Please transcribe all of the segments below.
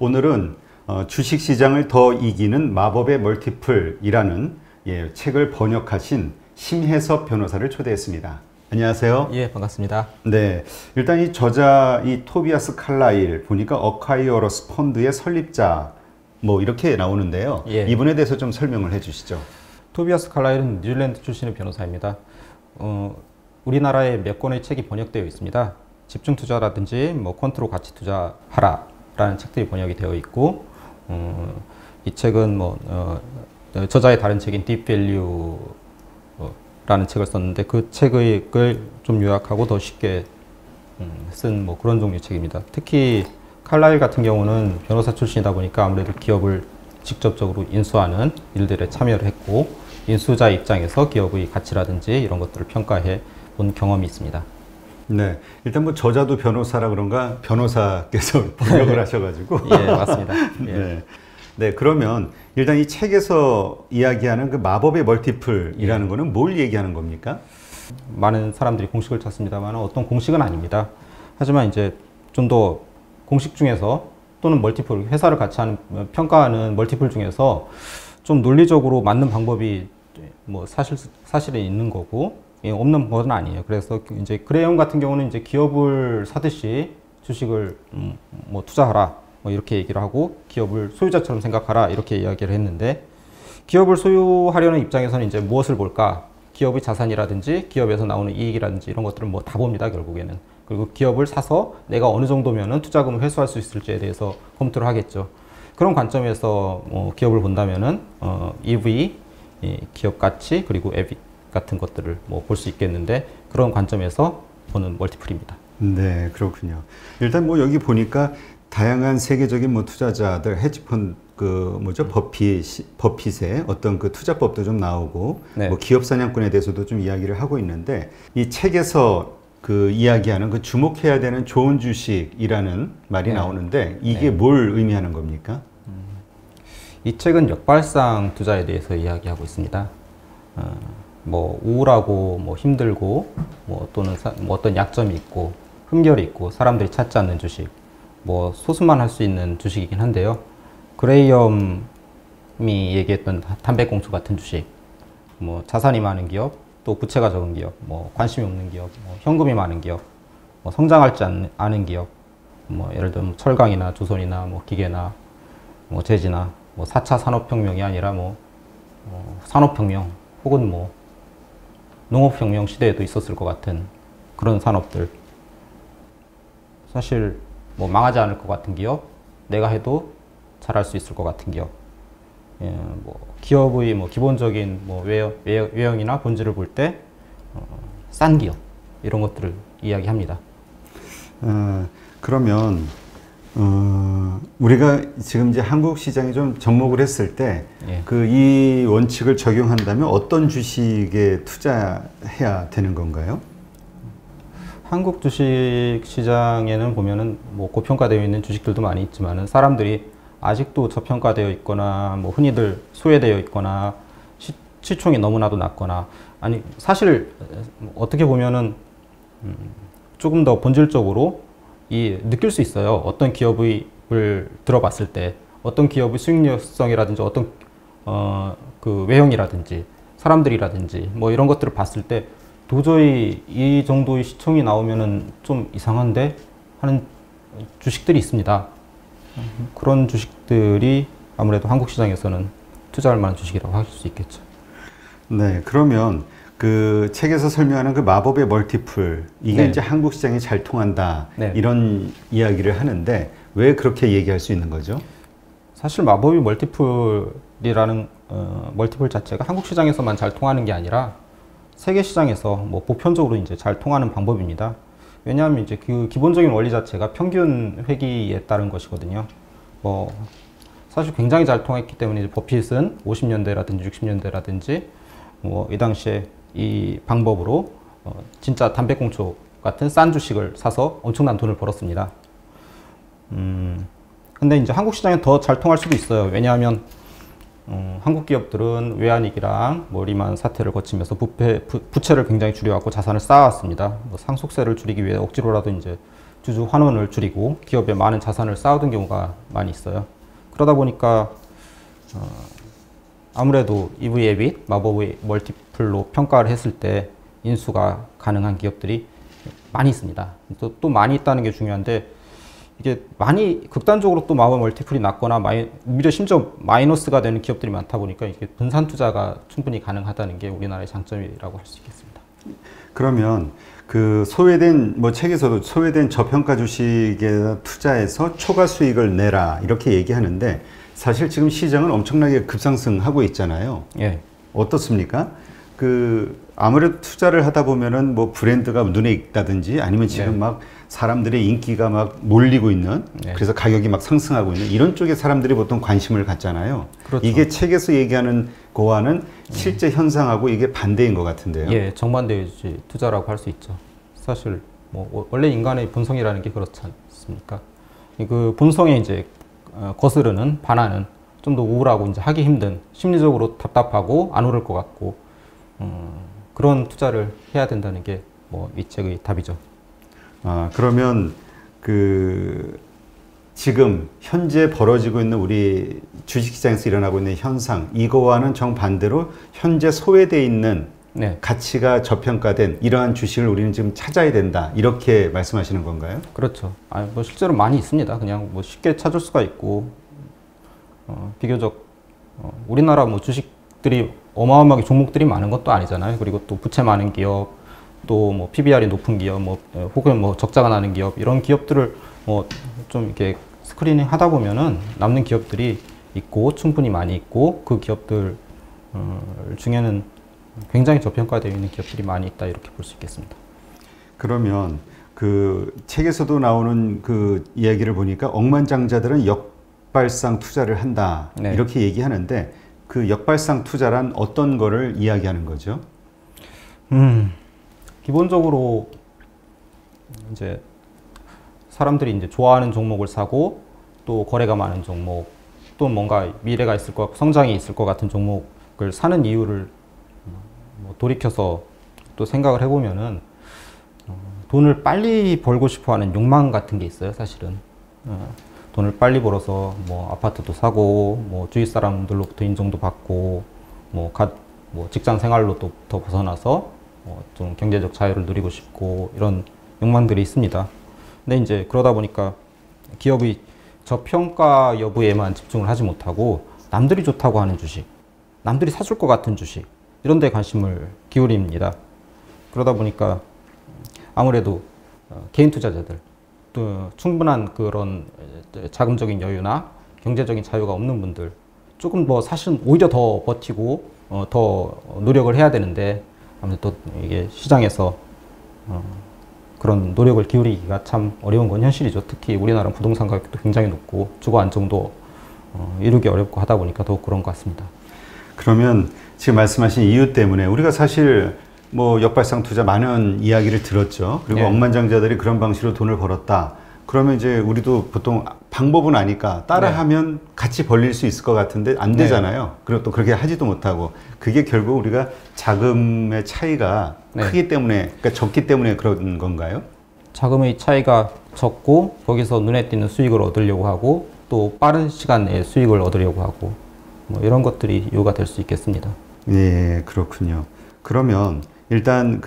오늘은 주식시장을 더 이기는 마법의 멀티플이라는 책을 번역하신 심혜섭 변호사를 초대했습니다. 안녕하세요. 예, 반갑습니다. 네, 일단 이 저자 토비아스 칼라일 보니까 어콰이어러스 펀드의 설립자 뭐 이렇게 나오는데요. 예. 이분에 대해서 좀 설명을 해주시죠. 토비아스 칼라일은 뉴질랜드 출신의 변호사입니다. 우리나라에 몇 권의 책이 번역되어 있습니다. 집중 투자라든지 뭐 퀀트로 가치 투자하라라는 책들이 번역이 되어 있고, 이 책은 저자의 다른 책인 딥 밸류 라는 책을 썼는데 그 책을 좀 요약하고 더 쉽게 쓴 그런 종류의 책입니다. 특히 칼라일 같은 경우는 변호사 출신이다 보니까 아무래도 기업을 직접적으로 인수하는 일들에 참여를 했고, 인수자 입장에서 기업의 가치라든지 이런 것들을 평가해 본 경험이 있습니다. 네, 일단 뭐 저자도 변호사라 그런가 변호사께서 번역을 하셔가지고 예, 맞습니다. 예. 네. 네, 그러면 일단 이 책에서 이야기하는 그 마법의 멀티플이라는 거는 뭘 얘기하는 겁니까? 많은 사람들이 공식을 찾습니다만 어떤 공식은 아닙니다. 하지만 이제 좀 더 공식 중에서 또는 멀티플, 회사를 같이 하는 평가하는 멀티플 중에서 좀 논리적으로 맞는 방법이 사실은 있는 거고, 없는 건 아니에요. 그래서 이제 그레이엄 같은 경우는 이제 기업을 사듯이 주식을 투자하라 이렇게 얘기를 하고, 기업을 소유자처럼 생각하라 이렇게 이야기를 했는데, 기업을 소유하려는 입장에서는 이제 무엇을 볼까? 기업의 자산이라든지 기업에서 나오는 이익이라든지 이런 것들은 다 봅니다, 결국에는. 그리고 기업을 사서 내가 어느 정도면은 투자금을 회수할 수 있을지에 대해서 검토를 하겠죠. 그런 관점에서 기업을 본다면은 EV, 기업 가치, 그리고 EBIT 같은 것들을 볼 수 있겠는데, 그런 관점에서 보는 멀티플입니다. 네, 그렇군요. 일단 여기 보니까 다양한 세계적인 투자자들, 헤지펀드 버핏의 어떤 그 투자법도 좀 나오고, 네. 기업 사냥꾼에 대해서도 좀 이야기를 하고 있는데, 이 책에서 그 이야기하는 그 주목해야 되는 좋은 주식이라는 말이 네. 나오는데, 이게 뭘 의미하는 겁니까? 이 책은 역발상 투자에 대해서 이야기하고 있습니다. 우울하고 힘들고 또는 어떤 약점이 있고 흠결이 있고 사람들이 찾지 않는 주식, 소수만 할 수 있는 주식이긴 한데요. 그레이엄이 얘기했던 담배꽁초 같은 주식, 자산이 많은 기업, 또 부채가 적은 기업, 관심이 없는 기업, 현금이 많은 기업, 성장하지 않은 기업, 예를 들면 철강이나 조선이나 기계나 제지나 4차 산업혁명이 아니라 산업혁명 혹은 농업혁명 시대에도 있었을 것 같은 그런 산업들, 사실 망하지 않을 것 같은 기업, 내가 해도 잘할 수 있을 것 같은 기업, 기업의 기본적인 외형이나 본질을 볼 때 싼 기업, 이런 것들을 이야기합니다. 그러면 우리가 지금 이제 한국 시장에 좀 접목을 했을 때 이 원칙을 적용한다면 어떤 주식에 투자해야 되는 건가요? 한국 주식 시장에는 보면은 고평가되어 있는 주식들도 많이 있지만은, 사람들이 아직도 저평가되어 있거나 흔히들 소외되어 있거나 시총이 너무나도 낮거나, 아니 사실 어떻게 보면은 조금 더 본질적으로 느낄 수 있어요. 어떤 기업을 들어봤을 때 어떤 기업의 수익성이라든지 어떤 그 외형이라든지 사람들이라든지 이런 것들을 봤을 때 도저히 이 정도의 시총이 나오면은 좀 이상한데 하는 주식들이 있습니다. 그런 주식들이 아무래도 한국 시장에서는 투자할 만한 주식이라고 할 수 있겠죠. 네, 그러면 그 책에서 설명하는 그 마법의 멀티플, 이게 네. 이제 한국 시장에 잘 통한다, 네. 이런 이야기를 하는데 왜 그렇게 얘기할 수 있는 거죠? 사실 마법의 멀티플이라는 멀티플 자체가 한국 시장에서만 잘 통하는 게 아니라 세계 시장에서 보편적으로 이제 잘 통하는 방법입니다. 왜냐하면 이제 그 기본적인 원리 자체가 평균 회귀에 따른 것이거든요. 사실 굉장히 잘 통했기 때문에 이제 버핏은 50년대라든지 60년대라든지 이 당시에 이 방법으로 진짜 담배꽁초 같은 싼 주식을 사서 엄청난 돈을 벌었습니다. 근데 이제 한국 시장에 더 잘 통할 수도 있어요. 왜냐하면 한국 기업들은 외환위기랑 리만 사태를 거치면서 부채를 굉장히 줄여왔고 자산을 쌓아왔습니다. 상속세를 줄이기 위해 억지로라도 이제 주주 환원을 줄이고 기업에 많은 자산을 쌓아둔 경우가 많이 있어요. 그러다 보니까 아무래도 EVA 및 마법의 멀티플로 평가를 했을 때 인수가 가능한 기업들이 많이 있습니다. 또 많이 있다는 게 중요한데, 이게 많이 극단적으로 또 마법 멀티플이 낮거나 오히려 심지어 마이너스가 되는 기업들이 많다 보니까 이게 분산 투자가 충분히 가능하다는 게 우리나라의 장점이라고 할 수 있겠습니다. 그러면 그 소외된, 책에서도 소외된 저평가 주식에 투자해서 초과 수익을 내라 이렇게 얘기하는데, 사실 지금 시장은 엄청나게 급상승하고 있잖아요. 예. 어떻습니까? 아무래도 투자를 하다 보면은 브랜드가 눈에 익다든지 아니면 지금 막 사람들의 인기가 막 몰리고 있는, 그래서 가격이 막 상승하고 있는 이런 쪽에 사람들이 보통 관심을 갖잖아요. 그렇죠. 이게 책에서 얘기하는 거와는 실제 현상하고 이게 반대인 것 같은데요. 예, 정반대의 투자라고 할 수 있죠. 사실 원래 인간의 본성이라는 게 그렇지 않습니까? 그 본성에 이제 거스르는, 반하는, 좀 더 우울하고 이제 하기 힘든, 심리적으로 답답하고 안 오를 것 같고, 그런 투자를 해야 된다는 게 이 책의 답이죠. 그러면 지금 현재 벌어지고 있는 우리 주식시장에서 일어나고 있는 현상, 이거와는 정반대로 현재 소외되어 있는 가치가 저평가된 이러한 주식을 우리는 지금 찾아야 된다, 이렇게 말씀하시는 건가요? 그렇죠. 실제로 많이 있습니다. 그냥 쉽게 찾을 수가 있고, 비교적 우리나라 주식들이 어마어마하게 종목들이 많은 것도 아니잖아요. 그리고 또 부채 많은 기업, 또 PBR이 높은 기업, 혹은 적자가 나는 기업, 이런 기업들을 좀 이렇게 스크리닝 하다 보면은 남는 기업들이 있고, 충분히 많이 있고, 그 기업들 중에는 굉장히 저평가되어 있는 기업들이 많이 있다, 이렇게 볼 수 있겠습니다. 그러면 책에서도 나오는 이야기를 보니까 억만장자들은 역발상 투자를 한다, 이렇게 얘기하는데, 그 역발상 투자란 어떤 거를 이야기하는 거죠? 기본적으로 이제 사람들이 이제 좋아하는 종목을 사고, 또 거래가 많은 종목, 또 뭔가 미래가 있을 것, 성장이 있을 것 같은 종목을 사는 이유를 돌이켜서 또 생각을 해보면은, 돈을 빨리 벌고 싶어하는 욕망 같은 게 있어요, 사실은. 돈을 빨리 벌어서 아파트도 사고, 주위 사람들로부터 인정도 받고, 직장 생활로 또 더 벗어나서 좀 경제적 자유를 누리고 싶고, 이런 욕망들이 있습니다. 근데 이제 그러다 보니까 기업의 저평가 여부에만 집중을 하지 못하고, 남들이 좋다고 하는 주식, 남들이 사줄 것 같은 주식, 이런 데 관심을 기울입니다. 그러다 보니까 아무래도 개인 투자자들, 또 충분한 그런 자금적인 여유나 경제적인 자유가 없는 분들, 조금 사실은 오히려 더 버티고 더 노력을 해야 되는데, 아무래도 또 이게 시장에서 그런 노력을 기울이기가 참 어려운 건 현실이죠. 특히 우리나라는 부동산 가격도 굉장히 높고 주거 안정도 이루기 어렵고 하다 보니까 더욱 그런 것 같습니다. 그러면 지금 말씀하신 이유 때문에 우리가 사실 역발상 투자 많은 이야기를 들었죠. 그리고 억만장자들이 그런 방식으로 돈을 벌었다. 그러면 이제 우리도 보통 방법은 아니까 따라하면 같이 벌릴 수 있을 것 같은데 안 되잖아요. 그리고 또 그렇게 하지도 못하고, 그게 결국 우리가 자금의 차이가 크기 때문에, 그러니까 적기 때문에 그런 건가요? 자금의 차이가 적고, 거기서 눈에 띄는 수익을 얻으려고 하고, 또 빠른 시간 내에 수익을 얻으려고 하고, 이런 것들이 이유가 될 수 있겠습니다. 예, 그렇군요. 그러면 일단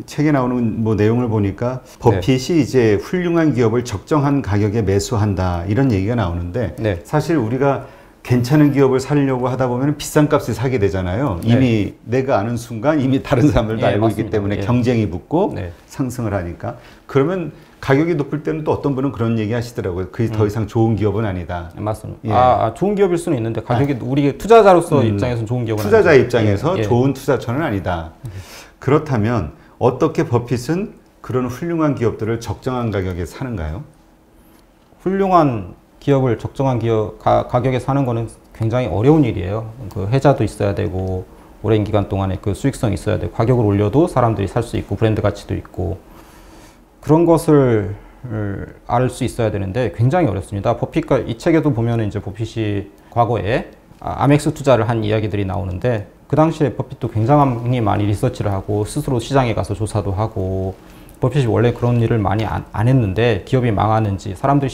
책에 나오는 내용을 보니까 버핏이 이제 훌륭한 기업을 적정한 가격에 매수한다, 이런 얘기가 나오는데, 사실 우리가 괜찮은 기업을 사려고 하다 보면 비싼 값에 사게 되잖아요. 이미 내가 아는 순간 이미 다른 사람들도 알고 있기 때문에 경쟁이 붙고 상승을 하니까. 그러면 가격이 높을 때는 또 어떤 분은 그런 얘기 하시더라고요. 그게 더 이상 좋은 기업은 아니다. 맞습니다. 좋은 기업일 수는 있는데 가격이 우리 투자자로서 입장에서는 좋은 기업은 투자자 아니죠. 입장에서 좋은 투자처는 아니다. 그렇다면 어떻게 버핏은 그런 훌륭한 기업들을 적정한 가격에 사는가요? 훌륭한 기업을 적정한 가격에 사는 거는 굉장히 어려운 일이에요. 해자도 있어야 되고, 오랜 기간 동안에 수익성이 있어야 되고, 가격을 올려도 사람들이 살 수 있고, 브랜드 가치도 있고, 그런 것을 알 수 있어야 되는데 굉장히 어렵습니다. 버핏과 이 책에도 보면 이제 버핏이 과거에 아멕스 투자를 한 이야기들이 나오는데, 그 당시에 버핏도 굉장히 많이 리서치를 하고, 스스로 시장에 가서 조사도 하고, 버핏이 원래 그런 일을 많이 안 했는데 기업이 망하는지 사람들이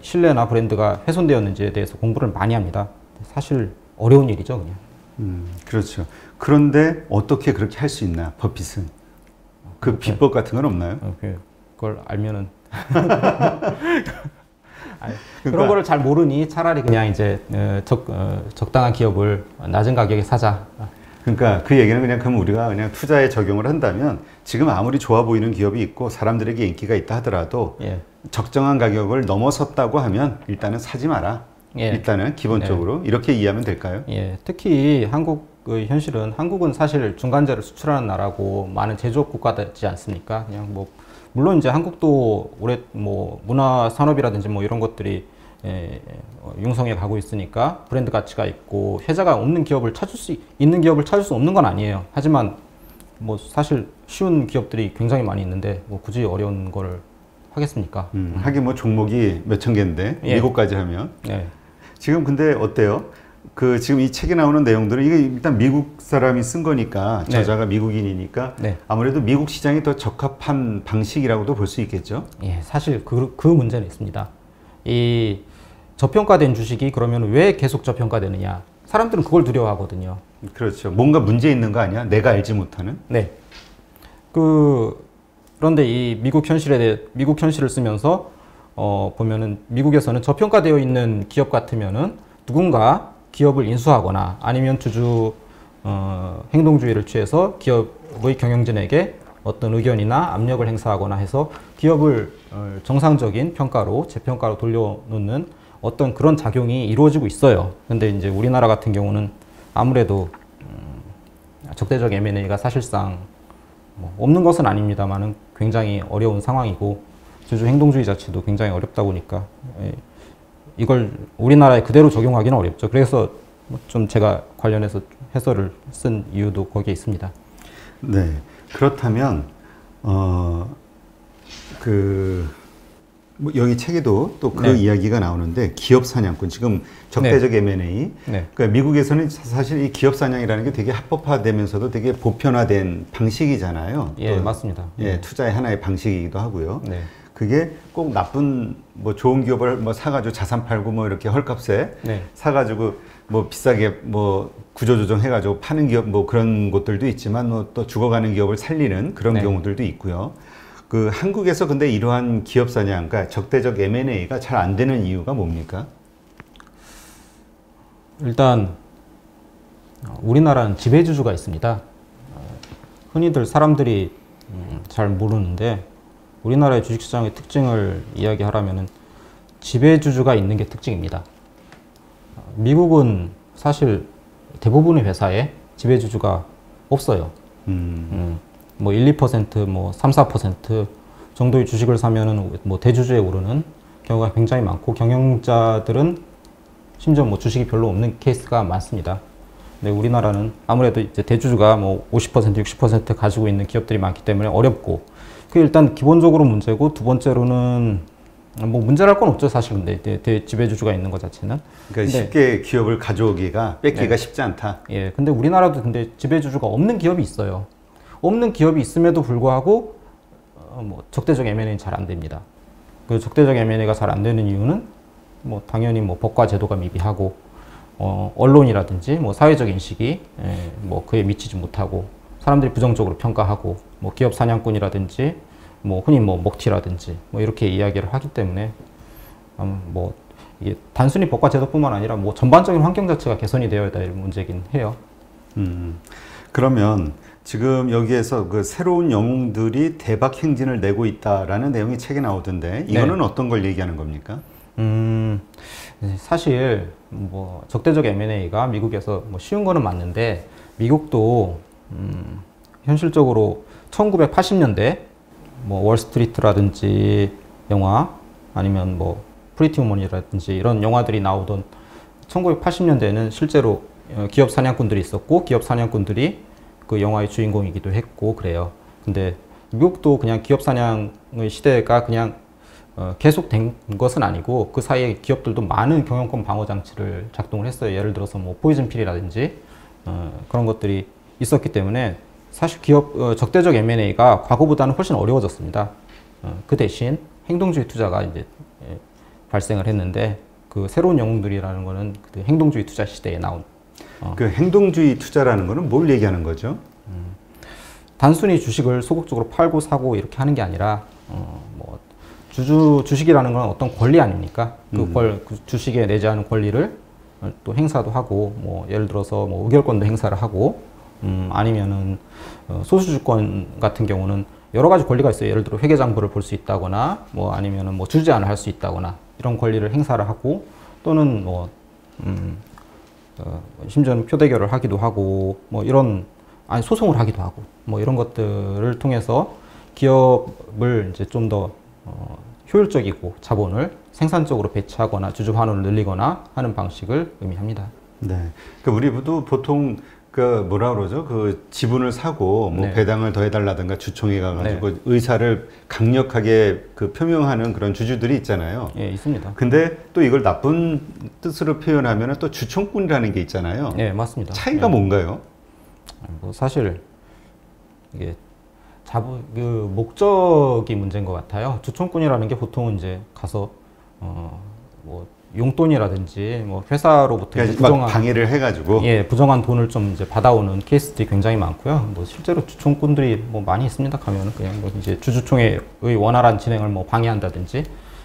신뢰나 브랜드가 훼손되었는지에 대해서 공부를 많이 합니다. 사실 어려운 일이죠, 그냥. 그렇죠. 그런데 어떻게 그렇게 할 수 있나, 버핏은? 그 비법 같은 건 없나요? 그걸 알면은. 그런 거를 잘 모르니 차라리 그냥 이제 적당한 기업을 낮은 가격에 사자. 그러니까 그 얘기는 그냥 그럼 우리가 그냥 투자에 적용을 한다면 지금 아무리 좋아 보이는 기업이 있고 사람들에게 인기가 있다 하더라도 예. 적정한 가격을 넘어섰다고 하면 일단은 사지 마라. 예. 일단은 기본적으로 이렇게 이해하면 될까요? 예. 특히 한국의 현실은 한국은 사실 중간재를 수출하는 나라고 많은 제조업 국가지 않습니까? 그냥 뭐 물론 이제 한국도 올해 뭐 문화 산업이라든지 뭐 이런 것들이 융성해 가고 있으니까 브랜드 가치가 있고 혜자가 없는 기업을 찾을 수 있는 기업을 찾을 수 없는 건 아니에요. 하지만 뭐 사실 쉬운 기업들이 굉장히 많이 있는데 뭐 굳이 어려운 거를 하겠습니까? 하긴 뭐 종목이 몇천 개인데 예. 미국까지 하면 예. 지금 근데 어때요? 그 지금 이 책에 나오는 내용들은 이게 일단 미국 사람이 쓴 거니까 저자가 미국인이니까 아무래도 미국 시장이 더 적합한 방식이라고도 볼 수 있겠죠? 예, 사실 그 문제는 있습니다. 이 저평가된 주식이 그러면 왜 계속 저평가되느냐? 사람들은 그걸 두려워하거든요. 그렇죠. 뭔가 문제 있는 거 아니야? 내가 알지 못하는? 네. 그런데 이 미국 현실을 쓰면서 보면은 미국에서는 저평가되어 있는 기업 같으면은 누군가 기업을 인수하거나 아니면 주주 행동주의를 취해서 기업의 경영진에게 어떤 의견이나 압력을 행사하거나 해서 기업을 정상적인 평가로 재평가로 돌려놓는 어떤 그런 작용이 이루어지고 있어요. 근데 이제 우리나라 같은 경우는 아무래도 적대적 M&A가 사실상 뭐 없는 것은 아닙니다만은 굉장히 어려운 상황이고 주주 행동주의 자체도 굉장히 어렵다 보니까 이걸 우리나라에 그대로 적용하기는 어렵죠. 그래서 좀 제가 관련해서 해설을 쓴 이유도 거기에 있습니다. 네. 그렇다면 뭐 여기 책에도 또 그 이야기가 나오는데 기업 사냥꾼 지금 적대적 M&A 그러니까 미국에서는 사실 이 기업 사냥이라는 게 되게 합법화되면서도 되게 보편화된 방식이잖아요. 예, 맞습니다. 예, 투자의 하나의 방식이기도 하고요. 네. 그게 꼭 나쁜 뭐 좋은 기업을 뭐 사가지고 자산 팔고 뭐 이렇게 헐값에 사가지고 뭐 비싸게 뭐 구조조정 해가지고 파는 기업 뭐 그런 곳들도 있지만 뭐 또 죽어가는 기업을 살리는 그런 경우들도 있고요. 그 한국에서 근데 이러한 기업 사냥, 그러니까 적대적 M&A가 잘 안 되는 이유가 뭡니까? 일단 우리나라는 지배주주가 있습니다. 흔히들 사람들이 잘 모르는데 우리나라의 주식시장의 특징을 이야기하라면은 지배주주가 있는 게 특징입니다. 미국은 사실 대부분의 회사에 지배주주가 없어요. 뭐 1, 2%, 뭐 3, 4% 정도의 주식을 사면은 뭐 대주주에 오르는 경우가 굉장히 많고 경영자들은 심지어 뭐 주식이 별로 없는 케이스가 많습니다. 근데 우리나라는 아무래도 이제 대주주가 뭐 50%, 60% 가지고 있는 기업들이 많기 때문에 어렵고 그게 일단 기본적으로 문제고 두 번째로는 뭐 문제랄 건 없죠 사실 근데 지배주주가 있는 것 자체는. 그러니까 쉽게 기업을 가져오기가 뺏기가 쉽지 않다. 예, 근데 우리나라도 근데 지배주주가 없는 기업이 있어요. 없는 기업이 있음에도 불구하고 뭐 적대적 M&A는 잘 안 됩니다. 그 적대적 M&A가 잘 안 되는 이유는 뭐 당연히 뭐 법과 제도가 미비하고 언론이라든지 뭐 사회적 인식이 뭐 그에 미치지 못하고 사람들이 부정적으로 평가하고 뭐 기업 사냥꾼이라든지 뭐 흔히 뭐 먹튀라든지 뭐 이렇게 이야기를 하기 때문에 뭐 이게 단순히 법과 제도뿐만 아니라 뭐 전반적인 환경 자체가 개선이 되어야 될 문제긴 해요. 그러면 지금 여기에서 그 새로운 영웅들이 대박 행진을 내고 있다라는 내용이 책에 나오던데 이거는 어떤 걸 얘기하는 겁니까? 사실 뭐 적대적 M&A가 미국에서 뭐 쉬운 거는 맞는데 미국도 현실적으로 1980년대 뭐 월스트리트라든지 영화 아니면 뭐 프리티 우먼이라든지 이런 영화들이 나오던 1980년대에는 실제로 기업 사냥꾼들이 있었고 기업 사냥꾼들이 그 영화의 주인공이기도 했고 그래요. 근데 미국도 그냥 기업 사냥의 시대가 그냥 계속된 것은 아니고 그 사이에 기업들도 많은 경영권 방어 장치를 작동을 했어요. 예를 들어서 뭐 포이즌 필이라든지 그런 것들이 있었기 때문에 사실 기업 적대적 M&A가 과거보다는 훨씬 어려워졌습니다. 그 대신 행동주의 투자가 이제 발생을 했는데 그 새로운 영웅들이라는 거는 그 행동주의 투자 시대에 나온. 그 행동주의 투자라는 거는 뭘 얘기하는 거죠? 단순히 주식을 소극적으로 팔고 사고 이렇게 하는 게 아니라 뭐 주식이라는 건 어떤 권리 아닙니까? 그 주식에 내재하는 권리를 또 행사도 하고 뭐 예를 들어서 뭐 의결권도 행사를 하고 아니면은 소수주권 같은 경우는 여러 가지 권리가 있어요. 예를 들어 회계장부를 볼 수 있다거나 뭐 아니면은 뭐 주주 제한을 할 수 있다거나 이런 권리를 행사를 하고 또는 뭐 심지어는 표대결을 하기도 하고 뭐 이런 소송을 하기도 하고 뭐 이런 것들을 통해서 기업을 이제 좀 더 효율적이고 자본을 생산적으로 배치하거나 주주 환원을 늘리거나 하는 방식을 의미합니다. 네. 그 우리도 보통 그 뭐라 그러죠? 그 지분을 사고 뭐 네. 배당을 더해달라든가 주총에 가가지고 네. 의사를 강력하게 그 표명하는 그런 주주들이 있잖아요. 예, 있습니다. 근데 또 이걸 나쁜 뜻으로 표현하면 또 주총꾼이라는 게 있잖아요. 네, 맞습니다. 차이가 예. 뭔가요? 뭐 사실 이게 그 목적이 문제인 것 같아요. 주총꾼이라는 게 보통은 이제 가서 뭐 용돈이라든지 뭐 회사로부터 그러니까 이제 막 방해를 해가지고 부정한 돈을 좀 이제 받아오는 케이스들이 굉장히 많고요. 뭐 실제로 주총꾼들이 뭐 많이 있습니다. 가면은 그냥 뭐 이제 주주총회의 원활한 진행을 뭐 방해한다든지.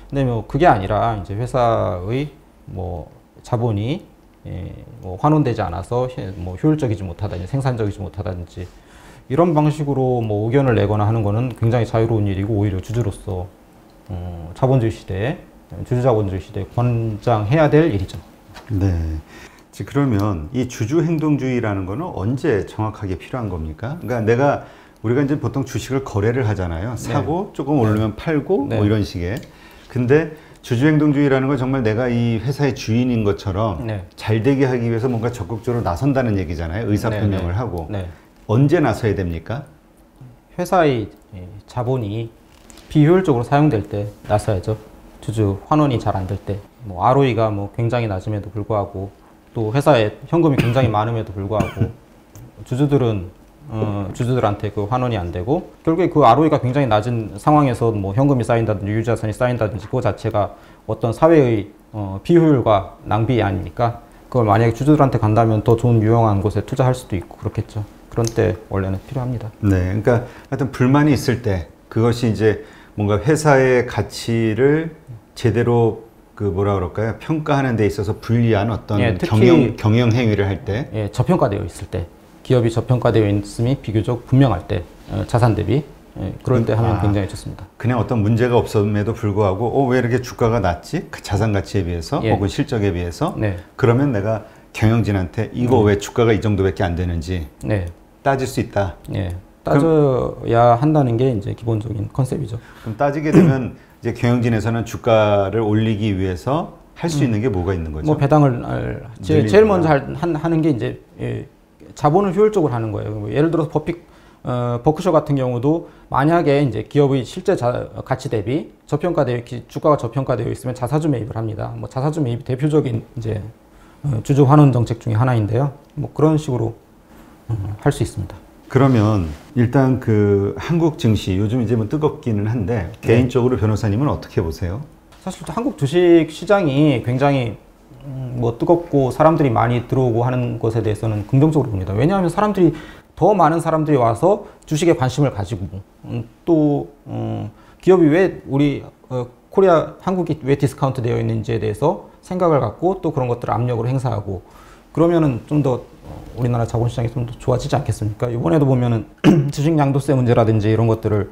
근데 뭐 그게 아니라 이제 회사의 뭐 자본이 뭐 환원되지 않아서 뭐 효율적이지 못하다든지 생산적이지 못하다든지 이런 방식으로 뭐 의견을 내거나 하는 거는 굉장히 자유로운 일이고 오히려 주주로서 자본주의 시대에 주주자본주의 시대에 권장해야 될 일이죠. 네. 그러면 이 주주 행동주의라는 거는 언제 정확하게 필요한 겁니까? 그러니까 우리가 이제 보통 주식을 거래를 하잖아요. 사고 조금 오르면 팔고 뭐 이런 식의. 근데 주주 행동주의라는 건 정말 내가 이 회사의 주인인 것처럼 잘 되게 하기 위해서 뭔가 적극적으로 나선다는 얘기잖아요. 의사표명을 하고. 언제 나서야 됩니까? 회사의 자본이 비효율적으로 사용될 때 나서야죠. 주주 환원이 잘 안 될 때, 뭐 ROE가 뭐 굉장히 낮음에도 불구하고 또 회사에 현금이 굉장히 많음에도 불구하고 주주들한테 그 환원이 안 되고 결국에 그 ROE가 굉장히 낮은 상황에서 뭐 현금이 쌓인다든지 유유자산이 쌓인다든지 그거 자체가 어떤 사회의 비효율과 낭비 아닙니까? 그걸 만약에 주주들한테 간다면 더 좋은 유용한 곳에 투자할 수도 있고 그렇겠죠. 그런 때 원래는 필요합니다. 네, 그러니까 하여튼 불만이 있을 때 그것이 이제 뭔가 회사의 가치를 제대로 그 뭐라 그럴까요? 평가하는 데 있어서 불리한 어떤 경영 행위를 할 때, 저평가되어 있을 때, 기업이 저평가되어 있음이 비교적 분명할 때, 자산 대비 그럴 때 하면 굉장히 좋습니다. 그냥 어떤 문제가 없음에도 불구하고 왜 이렇게 주가가 낮지? 그 자산 가치에 비해서 혹은 실적에 비해서 그러면 내가 경영진한테 이거 왜 주가가 이 정도밖에 안 되는지 따질 수 있다. 따져야 한다는 게 이제 기본적인 컨셉이죠. 그럼 따지게 되면 이제 경영진에서는 주가를 올리기 위해서 할 수 있는 게 뭐가 있는 거죠? 뭐 배당을 제일 먼저 하는 게 이제 자본을 효율적으로 하는 거예요. 예를 들어서 버크셔 같은 경우도 만약에 이제 기업의 실제 가치 대비 주가가 저평가되어 있으면 자사주 매입을 합니다. 뭐 자사주 매입이 대표적인 이제 주주 환원 정책 중에 하나인데요. 뭐 그런 식으로 할 수 있습니다. 그러면 일단 그 한국 증시 요즘 이제 뭐 뜨겁기는 한데 개인적으로 변호사님은 어떻게 보세요? 사실 한국 주식 시장이 굉장히 뭐 뜨겁고 사람들이 많이 들어오고 하는 것에 대해서는 긍정적으로 봅니다. 왜냐하면 더 많은 사람들이 와서 주식에 관심을 가지고 또 기업이 왜 한국이 왜 디스카운트 되어 있는지에 대해서 생각을 갖고 또 그런 것들을 압력으로 행사하고 그러면은 좀 더 우리나라 자본시장이 좀 더 좋아지지 않겠습니까? 이번에도 보면은 주식 양도세 문제라든지 이런 것들을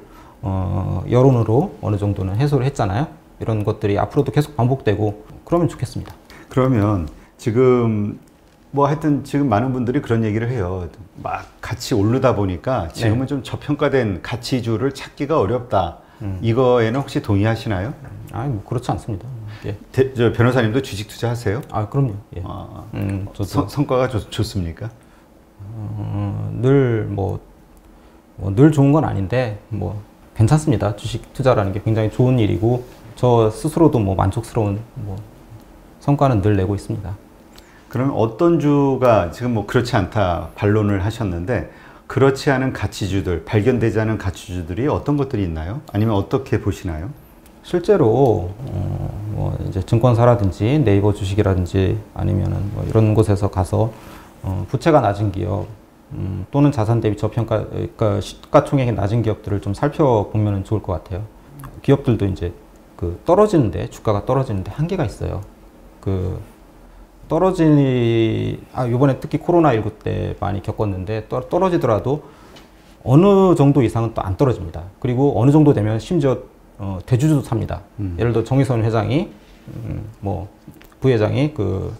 여론으로 어느 정도는 해소를 했잖아요. 이런 것들이 앞으로도 계속 반복되고 그러면 좋겠습니다. 그러면 지금 뭐 하여튼 지금 많은 분들이 그런 얘기를 해요. 막 같이 오르다 보니까 지금은 좀 저평가된 가치주를 찾기가 어렵다. 이거에는 혹시 동의하시나요? 뭐 그렇지 않습니다. 저 변호사님도 주식 투자하세요? 그럼요. 성과가 좋습니까? 늘 좋은 건 아닌데 뭐 괜찮습니다. 주식 투자라는 게 굉장히 좋은 일이고 저 스스로도 뭐 만족스러운 성과는 늘 내고 있습니다. 그러면 어떤 주가 지금 뭐 그렇지 않다 반론을 하셨는데 그렇지 않은 가치주들, 발견되지 않은 가치주들이 어떤 것들이 있나요? 아니면 어떻게 보시나요? 실제로 뭐 이제 증권사라든지 네이버 주식이라든지 아니면은 뭐 이런 곳에서 가서 부채가 낮은 기업 또는 자산 대비 저평가, 그러니까 시가총액이 낮은 기업들을 좀 살펴보면 좋을 것 같아요. 기업들도 이제 그 떨어지는데, 주가가 떨어지는데 한계가 있어요. 그 요번에 특히 코로나19 때 많이 겪었는데, 떨어지더라도 어느 정도 이상은 또 안 떨어집니다. 그리고 어느 정도 되면 심지어 대주주도 삽니다. 예를 들어 정의선 회장이, 뭐 부회장이 그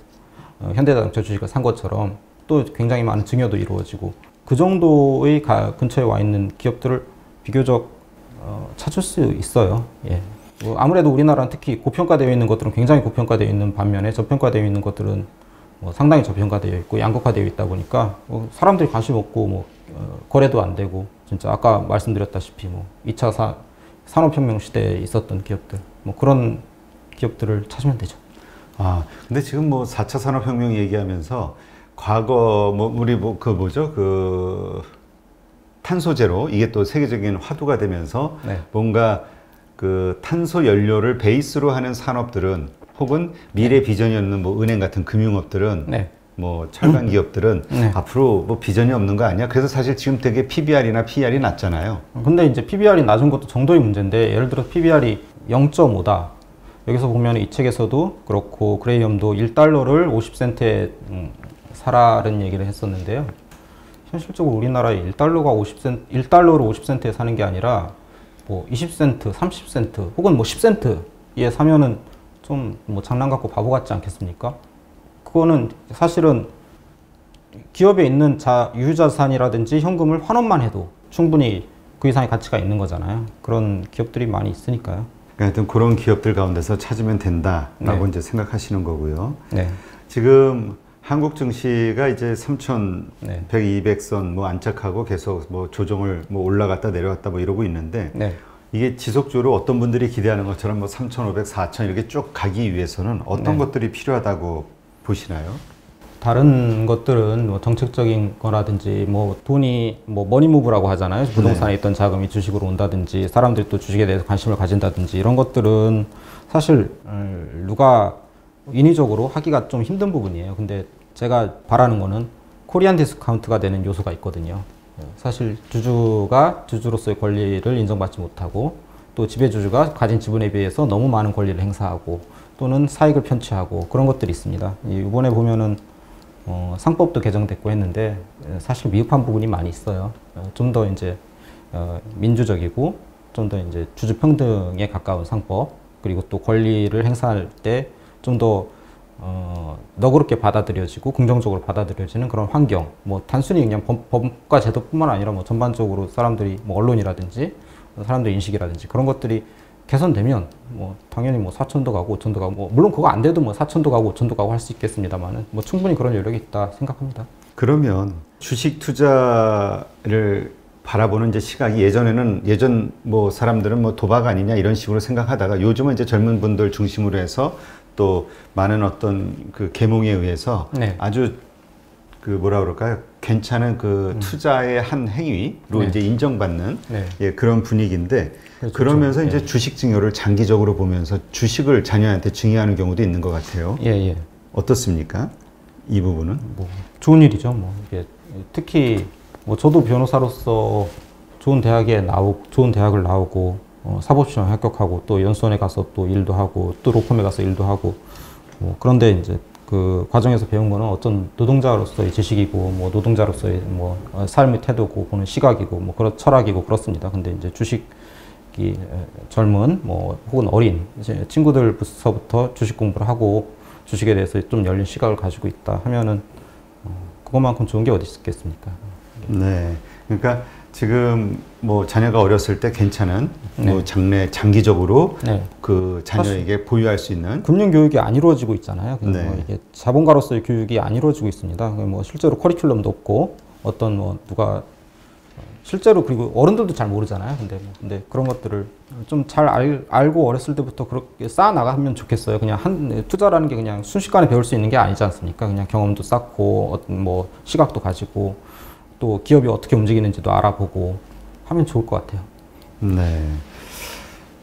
현대자동차 주식을 산 것처럼 또 굉장히 많은 증여도 이루어지고, 그 정도의 근처에 와 있는 기업들을 비교적 찾을 수 있어요. 예. 뭐 아무래도 우리나라는 특히 고평가되어 있는 것들은 굉장히 고평가되어 있는 반면에 저평가되어 있는 것들은 뭐 상당히 저평가되어 있고 양극화되어 있다 보니까 뭐 사람들이 관심 없고 뭐 거래도 안 되고, 진짜 아까 말씀드렸다시피 뭐 2차 산업혁명 시대에 있었던 기업들, 뭐 그런 기업들을 찾으면 되죠. 아, 근데 지금 뭐 4차 산업혁명 얘기하면서 과거 뭐 우리 뭐 그 뭐죠? 그 탄소 제로, 이게 또 세계적인 화두가 되면서 네. 뭔가 그 탄소 연료를 베이스로 하는 산업들은, 혹은 미래 비전이 없는 뭐 은행 같은 금융업들은, 네. 뭐 철강 기업들은 네. 앞으로 뭐 비전이 없는 거 아니야? 그래서 사실 지금 되게 PBR이나 PER이 낮잖아요. 근데 이제 PBR이 낮은 것도 정도의 문제인데, 예를 들어 PBR이 0.5다. 여기서 보면 이 책에서도 그렇고 그레이엄도 1달러를 50센트에 사라는 얘기를 했었는데요. 현실적으로 우리나라에 1달러를 50센트에 사는 게 아니라 뭐 20센트, 30센트 혹은 뭐 10센트에 사면은 좀 뭐 장난 같고 바보 같지 않겠습니까? 그거는 사실은 기업에 있는 유유자산이라든지 현금을 환원만 해도 충분히 그 이상의 가치가 있는 거잖아요. 그런 기업들이 많이 있으니까요. 그러니까 하여튼 그런 기업들 가운데서 찾으면 된다라고 네. 이제 생각하시는 거고요. 네. 지금 한국 증시가 이제 3,100, 네. 200선 뭐 안착하고 계속 뭐 조정을 뭐 올라갔다 내려갔다 뭐 이러고 있는데, 네. 이게 지속적으로 어떤 분들이 기대하는 것처럼 뭐 3,500, 4,000 이렇게 쭉 가기 위해서는 어떤 네. 것들이 필요하다고 보시나요? 다른 것들은 뭐 정책적인 거라든지 뭐 돈이 뭐 머니무브라고 하잖아요. 부동산에 있던 자금이 주식으로 온다든지, 사람들이 또 주식에 대해서 관심을 가진다든지, 이런 것들은 사실 누가 인위적으로 하기가 좀 힘든 부분이에요. 근데 제가 바라는 거는 코리안 디스카운트가 되는 요소가 있거든요. 사실 주주가 주주로서의 권리를 인정받지 못하고, 또 지배주주가 가진 지분에 비해서 너무 많은 권리를 행사하고 또는 사익을 편취하고, 그런 것들이 있습니다. 이번에 보면은 상법도 개정됐고 했는데 사실 미흡한 부분이 많이 있어요. 좀 더 이제 민주적이고 좀 더 이제 주주 평등에 가까운 상법, 그리고 또 권리를 행사할 때 좀 더 너그럽게 받아들여지고 긍정적으로 받아들여지는 그런 환경, 뭐 단순히 그냥 법과 제도뿐만 아니라 뭐 전반적으로 사람들이 뭐 언론이라든지 사람들 인식이라든지 그런 것들이 개선되면 뭐 당연히 뭐 4천도 가고 5천도 가고, 뭐 물론 그거 안 돼도 뭐 4천도 가고 5천도 가고 할 수 있겠습니다만은 뭐 충분히 그런 여력이 있다 생각합니다. 그러면 주식 투자를 바라보는 이제 시각이, 예전 뭐 사람들은 뭐 도박 아니냐 이런 식으로 생각하다가 요즘은 이제 젊은 분들 중심으로 해서 또 많은 어떤 그 계몽에 의해서 네. 아주 그 뭐라 그럴까요? 괜찮은 그 투자의 한 행위로 네. 이제 인정받는 네. 예, 그런 분위기인데, 그렇죠. 그러면서 네. 이제 주식 증여를 장기적으로 보면서 주식을 자녀한테 증여하는 경우도 있는 것 같아요. 예, 예. 어떻습니까? 이 부분은? 뭐 좋은 일이죠. 뭐 이게 특히 뭐 저도 변호사로서 좋은 대학을 나오고 사법시험 합격하고 또 연수원에 가서 또 일도 하고 또 로펌에 가서 일도 하고, 뭐 그런데 이제 그 과정에서 배운 거는 어떤 노동자로서의 지식이고 뭐 노동자로서의 뭐 삶의 태도고 보는 시각이고 뭐 그런 철학이고 그렇습니다. 근데 이제 주식이 젊은 뭐 혹은 어린 이제 친구들부터 주식 공부를 하고 주식에 대해서 좀 열린 시각을 가지고 있다 하면은 그것만큼 좋은 게 어디 있겠습니까? 네. 그러니까 지금 뭐 자녀가 어렸을 때 괜찮은 네. 뭐 장기적으로 네. 그 자녀에게 보유할 수 있는 금융 교육이 안 이루어지고 있잖아요. 네. 뭐 이게 자본가로서의 교육이 안 이루어지고 있습니다. 뭐 실제로 커리큘럼도 없고 어떤 뭐 누가 실제로, 그리고 어른들도 잘 모르잖아요. 근데 그런 것들을 좀 잘 알고 어렸을 때부터 그렇게 쌓아 나가면 좋겠어요. 그냥 투자라는 게 그냥 순식간에 배울 수 있는 게 아니지 않습니까? 그냥 경험도 쌓고 어떤 뭐 시각도 가지고 또 기업이 어떻게 움직이는지도 알아보고 하면 좋을 것 같아요. 네,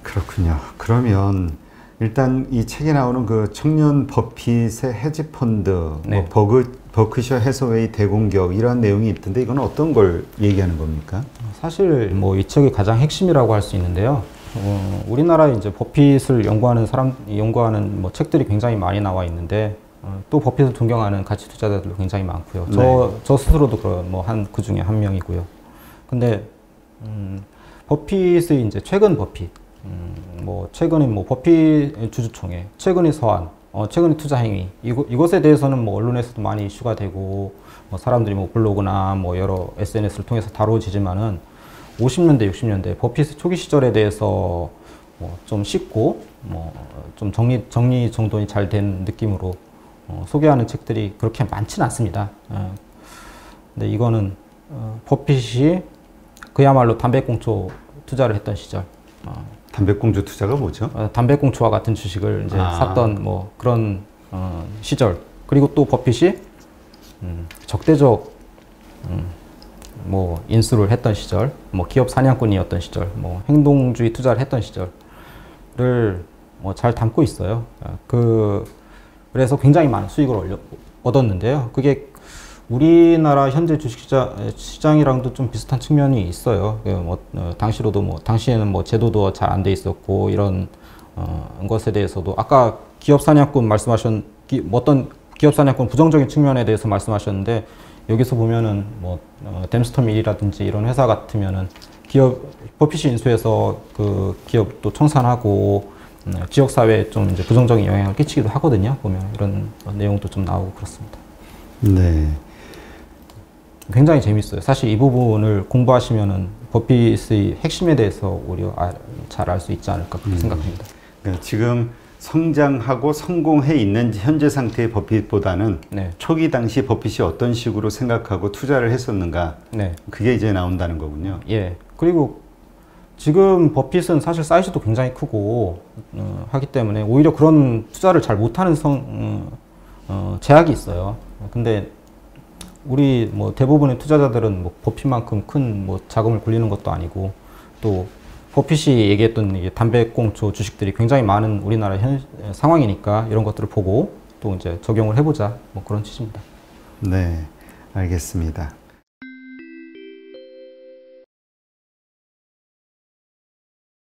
그렇군요. 그러면 일단 이 책에 나오는 그 청년 버핏의 헤지펀드, 네. 뭐 버크셔 해서웨이 대공격 이런 내용이 있던데 이건 어떤 걸 얘기하는 겁니까? 사실 뭐 이 책의 가장 핵심이라고 할 수 있는데요. 우리나라에 이제 버핏을 연구하는 뭐 책들이 굉장히 많이 나와 있는데 또 버핏을 존경하는 가치 투자자들도 굉장히 많고요. 저 스스로도 그 중에 한 명이고요. 근데 버핏의 이제 최근 버핏, 뭐 최근에 뭐 버핏 주주총회, 최근의 서한, 최근의 투자 행위 이것에 대해서는 뭐 언론에서도 많이 이슈가 되고 뭐 사람들이 뭐 블로그나 뭐 여러 SNS를 통해서 다뤄지지만은 50년대, 60년대 버핏의 초기 시절에 대해서 뭐 좀 쉽고 뭐 좀 정리정돈이 잘 된 느낌으로 소개하는 책들이 그렇게 많지는 않습니다. 근데 이거는 버핏이 그야말로 담배꽁초 투자를 했던 시절. 담배꽁초 투자가 뭐죠? 담배꽁초와 같은 주식을 이제 샀던 뭐 그런 시절. 그리고 또 버핏이 적대적 뭐 인수를 했던 시절, 뭐 기업 사냥꾼이었던 시절, 뭐 행동주의 투자를 했던 시절을 뭐 잘 담고 있어요. 그래서 굉장히 많은 수익을 얻었는데요. 그게 우리나라 현재 주식시장이랑도 좀 비슷한 측면이 있어요. 당시에는 뭐 제도도 잘 안 돼 있었고 이런 것에 대해서도 아까 기업 사냥꾼 어떤 기업 사냥꾼 부정적인 측면에 대해서 말씀하셨는데 여기서 보면은 뭐 댐스터밀이라든지 이런 회사 같으면은 버핏이 인수해서 그 기업도 청산하고 지역 사회에 좀 이제 부정적인 영향을 끼치기도 하거든요. 보면 이런 내용도 좀 나오고 그렇습니다. 네. 굉장히 재밌어요. 사실 이 부분을 공부하시면은 버핏의 핵심에 대해서 오히려 잘 알 수 있지 않을까 그렇게 생각합니다. 그러니까 지금 성장하고 성공해 있는 현재 상태의 버핏보다는 네. 초기 당시 버핏이 어떤 식으로 생각하고 투자를 했었는가, 네. 그게 이제 나온다는 거군요. 예. 그리고 지금 버핏은 사실 사이즈도 굉장히 크고 하기 때문에 오히려 그런 투자를 잘 못하는 제약이 있어요. 근데 우리 뭐 대부분의 투자자들은 뭐 버핏만큼 큰 뭐 자금을 굴리는 것도 아니고 또 버핏이 얘기했던 이게 담배꽁초 주식들이 굉장히 많은 우리나라 상황이니까 이런 것들을 보고 또 이제 적용을 해보자 뭐 그런 취지입니다. 네, 알겠습니다.